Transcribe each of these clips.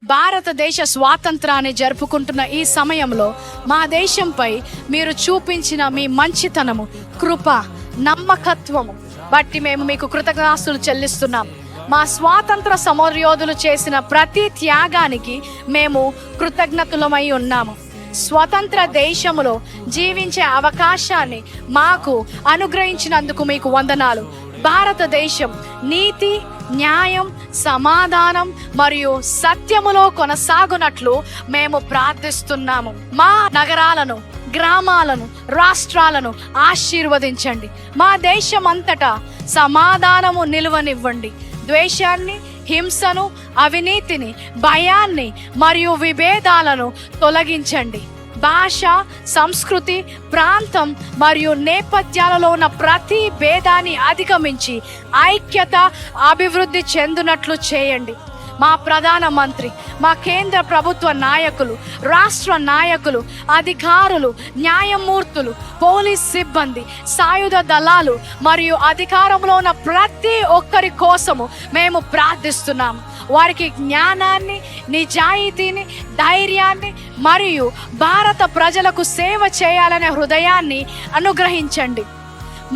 భారతదేశ స్వాతంత్రాన్ని జరుపుకుంటున్న ఈ సమయంలో మా దేశంపై మీరు చూపించిన మీ మంచితనము, కృప, నమ్మకత్వము బట్టి మేము మీకు కృతజ్ఞతాస్తులు చెల్లిస్తున్నాం. మా స్వాతంత్ర సమరయోధులు చేసిన ప్రతి త్యాగానికి మేము కృతజ్ఞతలమై ఉన్నాము. స్వతంత్ర దేశములో జీవించే అవకాశాన్ని మాకు అనుగ్రహించినందుకు మీకు వందనాలు. భారతదేశం నీతి, న్యాయం, సమాధానం మరియు సత్యములో కొనసాగునట్లు మేము ప్రార్థిస్తున్నాము. మా నగరాలను, గ్రామాలను, రాష్ట్రాలను ఆశీర్వదించండి. మా దేశం అంతటా సమాధానము నిలువనివ్వండి. ద్వేషాన్ని, హింసను, అవినీతిని, భయాన్ని మరియు విభేదాలను తొలగించండి. భాష, సంస్కృతి, ప్రాంతం మరియు నేపథ్యాలలో ఉన్న ప్రతి భేదాన్ని అధిగమించి ఐక్యత, అభివృద్ధి చెందినట్లు చేయండి. మా ప్రధానమంత్రి, మా కేంద్ర ప్రభుత్వ నాయకులు, రాష్ట్ర నాయకులు, అధికారులు, న్యాయమూర్తులు, పోలీస్ సిబ్బంది, సాయుధ దళాలు మరియు అధికారంలో ఉన్న ప్రతి ఒక్కరి కోసము మేము ప్రార్థిస్తున్నాము. వారికి జ్ఞానాన్ని, నిజాయితీని, ధైర్యాన్ని మరియు భారత ప్రజలకు సేవ చేయాలనే హృదయాన్ని అనుగ్రహించండి.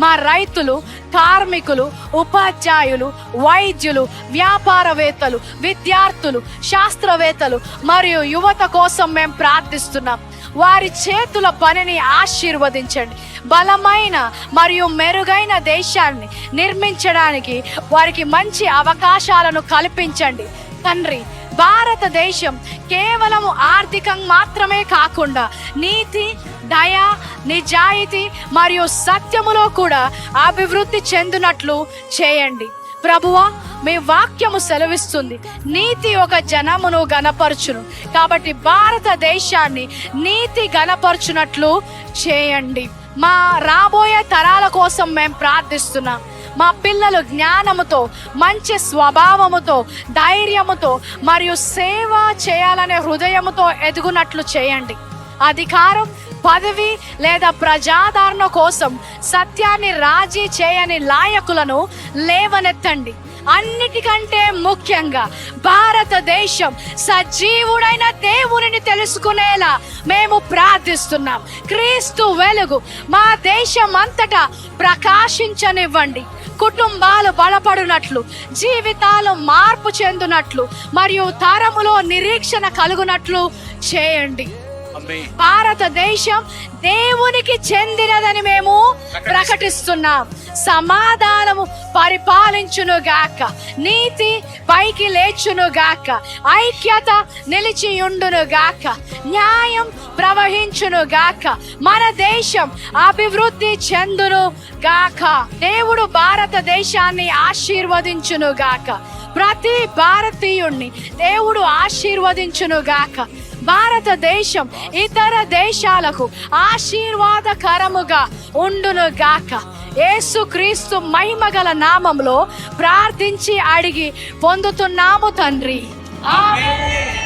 మా రైతులు, కార్మికులు, ఉపాధ్యాయులు, వైద్యులు, వ్యాపారవేత్తలు, విద్యార్థులు, శాస్త్రవేత్తలు మరియు యువత కోసం మేము ప్రార్థిస్తున్నాం. వారి చేతుల పనిని ఆశీర్వదించండి. బలమైన మరియు మెరుగైన దేశాన్ని నిర్మించడానికి వారికి మంచి అవకాశాలను కల్పించండి. తండ్రి, భారతదేశం కేవలం ఆర్థికంగా మాత్రమే కాకుండా నీతి, దయ, నిజాయితీ మరియు సత్యములో కూడా అభివృద్ధి చెందినట్లు చేయండి. ప్రభువా, మీ వాక్యము సెలవిస్తుంది, నీతి ఒక జనమును గణపరచును. కాబట్టి భారతదేశాన్ని నీతి గణపరచునట్లు చేయండి. మా రాబోయే తరాల కోసం మేము ప్రార్థిస్తున్నాం. మా పిల్లలు జ్ఞానముతో, మంచి స్వభావముతో, ధైర్యముతో మరియు సేవ చేయాలనే హృదయముతో ఎదుగునట్లు చేయండి. అధికారం, పదవి లేదా ప్రజాదరణ కోసం సత్యాన్ని రాజీ చేయని నాయకులను లేవనెత్తండి. అన్నిటికంటే ముఖ్యంగా భారతదేశం సజీవుడైన దేవునిని తెలుసుకునేలా మేము ప్రార్థిస్తున్నాం. క్రీస్తు వెలుగు మా దేశం అంతటా ప్రకాశించనివ్వండి. కుటుంబాలు బలపడినట్లు, జీవితాలు మార్పు చెందినట్లు మరియు తరములో నిరీక్షణ కలుగునట్లు చేయండి. భారతదేశం దేవునికి చెందినదని మేము ప్రకటిస్తున్నాం. సమాధానము పరిపాలించును గాక, నీతి పైకి లేచును గాక, ఐక్యత నిలిచియుండును గాక, న్యాయం ప్రవహించును గాక, మన దేశం అభివృద్ధి చెందును గాక. దేవుడు భారతదేశాన్ని ఆశీర్వదించును గాక. ప్రతి భారతీయుణ్ణి దేవుడు ఆశీర్వదించును గాక. భారతదేశం ఇతర దేశాలకు ఆశీర్వాదకరముగా ఉండును గాక. యేసుక్రీస్తు మహిమగల నామములో ప్రార్థించి అడిగి పొందుతున్నాము తండ్రి. ఆమేన్.